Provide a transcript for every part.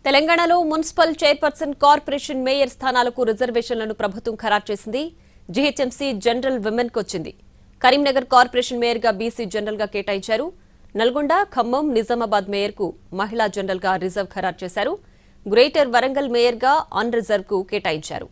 తెలంగాణలో municipal chairperson corporation mayor స్థానాలకు రిజర్వేషన్లను ప్రభుత్వం ఖరారు చేసింది. జీహెచ్ఎంసీ జనరల్ విమెన్ కు వచ్చింది. కరీంనగర్ కార్పొరేషన్ మేయర్ గా బీసీ జనరల్ గా కేటాయించారు. నల్గొండ, ఖమ్మం, నిజామాబాద్ మేయర్ కు మహిళా జనరల్ గా రిజర్వ్ ఖరారు చేశారు. గ్రేటర్ వరంగల్ మేయర్ గా అన్ రిజర్వ్ కు కేటాయించారు.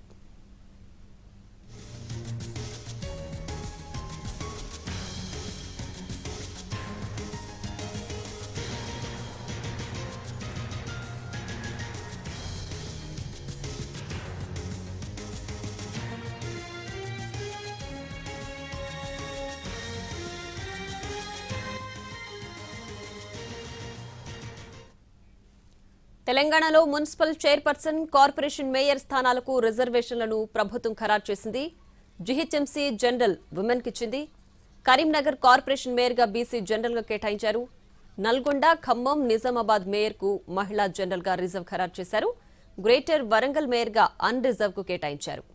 తెలంగాణలో మున్సిపల్ చైర్పర్సన్, కార్పొరేషన్ మేయర్ స్థానాలకు రిజర్వేషన్లను ప్రభుత్వం ఖరారు చేసింది. జీహెచ్ఎంసీ జనరల్ విమెన్ కి ఇచ్చింది. కరీంనగర్ కార్పొరేషన్ మేయర్ గా బీసీ జనరల్ గా కేటాయించారు. నల్గొండ, ఖమ్మం, నిజామాబాద్ మేయర్ కు మహిళా జనరల్ గా రిజర్వ్ ఖరారు చేశారు. గ్రేటర్ వరంగల్ మేయర్ గా అన్ రిజర్వ్ కు కేటాయించారు.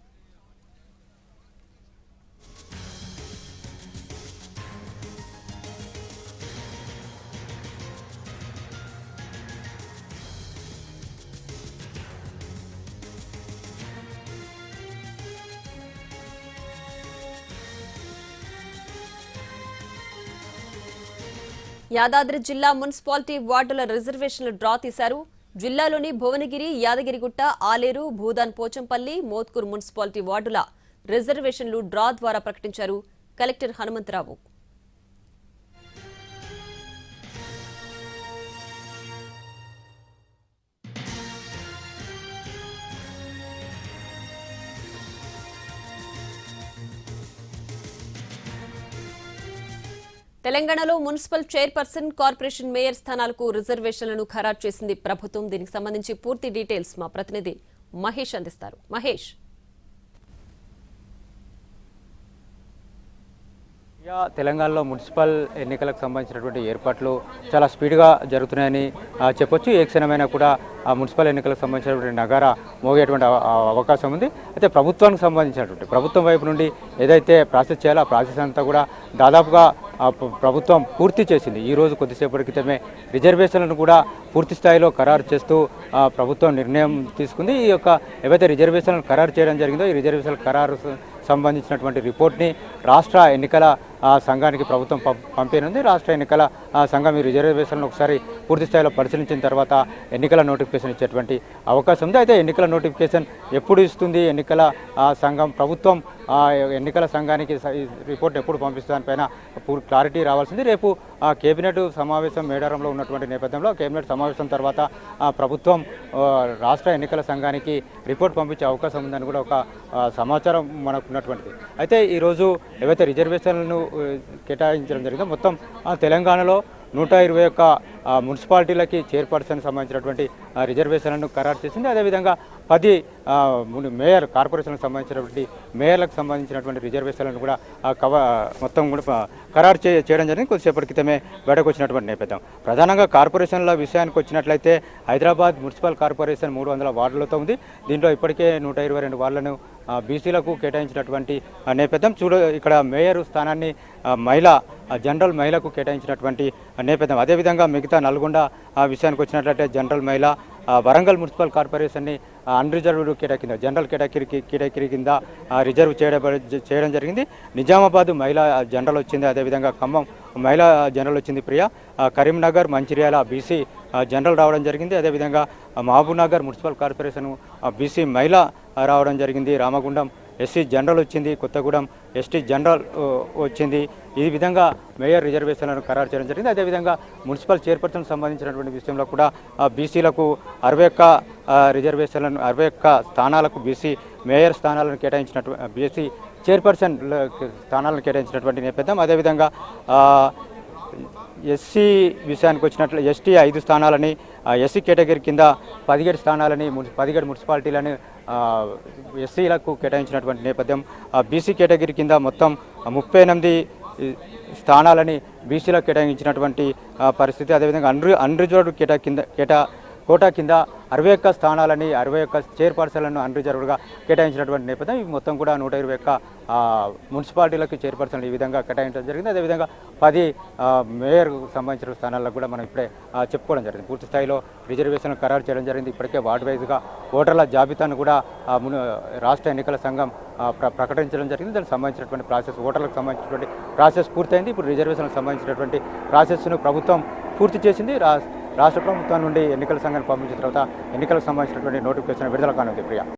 యాదాద్రి జిల్లా మున్సిపాలిటీ వార్డుల రిజర్వేషన్లు డ్రా తీశారు. జిల్లాలోని భువనగిరి, యాదగిరిగుట్ట, ఆలేరు, భూదాన్ పోచంపల్లి, మోత్కూర్ మున్సిపాలిటీ వార్డుల రిజర్వేషన్లు డ్రా ద్వారా ప్రకటించారు కలెక్టర్ హనుమంతరావు. తెలంగాణలో మున్సిపల్ చైర్పర్సన్, కార్పొరేషన్ మేయర్ స్థానాలకు రిజర్వేషన్లను ఖరారు చేసింది ప్రభుత్వం. దీనికి సంబంధించి పూర్తి డీటెయిల్స్ మా ప్రతినిధి మహేష్ అందిస్తారు. మహేష్, తెలంగాణలో మున్సిపల్ ఎన్నికలకు సంబంధించినటువంటి ఏర్పాట్లు చాలా స్పీడ్గా జరుగుతున్నాయని చెప్పొచ్చు. ఏ క్షణమైనా కూడా ఆ మున్సిపల్ ఎన్నికలకు సంబంధించినటువంటి నగారా మోగేటువంటి అవకాశం ఉంది. అయితే ప్రభుత్వానికి సంబంధించినటువంటి ప్రభుత్వం వైపు నుండి ఏదైతే ప్రాసెస్ చేయాలో ఆ ప్రాసెస్ అంతా కూడా దాదాపుగా ప్రభుత్వం పూర్తి చేసింది. ఈరోజు కొద్దిసేపటి క్రితమే రిజర్వేషన్లను కూడా పూర్తి స్థాయిలో ఖరారు చేస్తూ ప్రభుత్వం నిర్ణయం తీసుకుంది. ఈ యొక్క ఏవైతే రిజర్వేషన్లను ఖరారు చేయడం జరిగిందో ఈ రిజర్వేషన్ల ఖరారు సంబంధించినటువంటి రిపోర్ట్ని రాష్ట్ర ఎన్నికల సంఘానికి ప్రభుత్వం పంపేనుంది. రాష్ట్ర ఎన్నికల సంఘం ఈ రిజర్వేషన్లను ఒకసారి పూర్తి స్థాయిలో పరిశీలించిన తర్వాత ఎన్నికల నోటిఫికేషన్ ఇచ్చేటువంటి అవకాశం ఉంది. అయితే ఎన్నికల నోటిఫికేషన్ ఎప్పుడు ఇస్తుంది ఎన్నికల సంఘం, ప్రభుత్వం ఎన్నికల సంఘానికి రిపోర్ట్ ఎప్పుడు పంపిస్తుందానిపైన పూర్తి క్లారిటీ రావాల్సింది. రేపు కేబినెట్ సమావేశం మేడారంలో ఉన్నటువంటి నేపథ్యంలో కేబినెట్ సమావేశం తర్వాత ప్రభుత్వం రాష్ట్ర ఎన్నికల సంఘానికి రిపోర్ట్ పంపించే అవకాశం ఉందని కూడా ఒక సమాచారం మనకు ఉన్నటువంటిది. అయితే ఈరోజు ఏవైతే రిజర్వేషన్లను కేటాయించడం జరిగిందో మొత్తం తెలంగాణలో 121 మున్సిపాలిటీలకి చైర్పర్సన్ సంబంధించినటువంటి రిజర్వేషన్లను ఖరారు చేసింది. అదేవిధంగా 10 మేయర్ కార్పొరేషన్లకు సంబంధించినటువంటి మేయర్లకు సంబంధించినటువంటి రిజర్వేషన్లను కూడా మొత్తం కూడా ఖరారు చేయడం జరిగింది. కొద్దిసేపటి క్రితమే బయటకు వచ్చినటువంటి నేపథ్యం. ప్రధానంగా కార్పొరేషన్ల విషయానికి వచ్చినట్లయితే హైదరాబాద్ మున్సిపల్ కార్పొరేషన్ 300 వార్డులతో ఉంది. దీంట్లో ఇప్పటికే 122 వార్డులను బీసీలకు కేటాయించినటువంటి నేపథ్యం. ఇక్కడ మేయర్ స్థానాన్ని జనరల్ మహిళకు కేటాయించినటువంటి నేపథ్యం. అదేవిధంగా మిగతా నల్గొండ విషయానికి వచ్చినట్లయితే జనరల్ మహిళ, వరంగల్ మున్సిపల్ కార్పొరేషన్ని అన్రిజర్వ్డ్ జనరల్ కేటగిరీ కింద రిజర్వ్ చేయడం జరిగింది. నిజామాబాద్ మహిళా జనరల్ వచ్చింది. అదేవిధంగా ఖమ్మం మహిళా జనరల్ వచ్చింది ప్రియా. కరీంనగర్, మంచిర్యాల బీసీ జనరల్ రావడం జరిగింది. అదేవిధంగా మహబూబ్నగర్ మున్సిపల్ కార్పొరేషన్ బీసీ మహిళ రావడం జరిగింది. రామగుండం ఎస్సీ జనరల్ వచ్చింది. కొత్తగూడెం ఎస్టీ జనరల్ వచ్చింది. ఈ విధంగా మేయర్ రిజర్వేషన్లను ఖరారు చేయడం జరిగింది. అదేవిధంగా మున్సిపల్ చైర్పర్సన్ సంబంధించినటువంటి విషయంలో కూడా బీసీలకు 61 స్థానాలకు బీసీ మేయర్ స్థానాలను బీసీ చైర్పర్సన్ స్థానాలను కేటాయించినటువంటి నేపథ్యం. అదేవిధంగా ఎస్సీ విషయానికి వచ్చినట్లు ఎస్టీ 5 స్థానాలని, ఎస్సీ కేటగిరీ కింద 17 స్థానాలని 17 మున్సిపాలిటీలను ఎస్సీలకు కేటాయించినటువంటి నేపథ్యం. బీసీ కేటగిరీ కింద మొత్తం 38 స్థానాలని బీసీలకు కేటాయించినటువంటి పరిస్థితి. అదేవిధంగా అన్రిజర్వ్డ్ కోటా కింద 61 స్థానాలని 61 చైర్పర్సన్లను అన్రిజర్వ్డ్గా కేటాయించినటువంటి నేపథ్యం ఇవి మొత్తం కూడా 121 మున్సిపాలిటీలకు చైర్పర్సన్లు ఈ విధంగా కేటాయించడం జరిగింది. అదేవిధంగా 10 మేయర్కు సంబంధించిన స్థానాలకు కూడా మనం ఇప్పుడే చెప్పుకోవడం జరిగింది. పూర్తి స్థాయిలో రిజర్వేషన్లు ఖరారు చేయడం జరిగింది. ఇప్పటికే వార్డు వైజ్గా ఓటర్ల జాబితాను కూడా రాష్ట్ర ఎన్నికల సంఘం ప్రకటించడం జరిగింది. దానికి సంబంధించినటువంటి ప్రాసెస్ ఓటర్లకు సంబంధించినటువంటి ప్రాసెస్ పూర్తయింది. ఇప్పుడు రిజర్వేషన్లకు సంబంధించినటువంటి ప్రాసెస్ను ప్రభుత్వం పూర్తి చేసింది. రాష్ట్ర ప్రభుత్వం నుండి ఎన్నికల సంఘాన్ని పంపించిన తర్వాత ఎన్నికలకు సంబంధించినటువంటి నోటిఫికేషన్ విడుదల కానుంది. ప్రియా.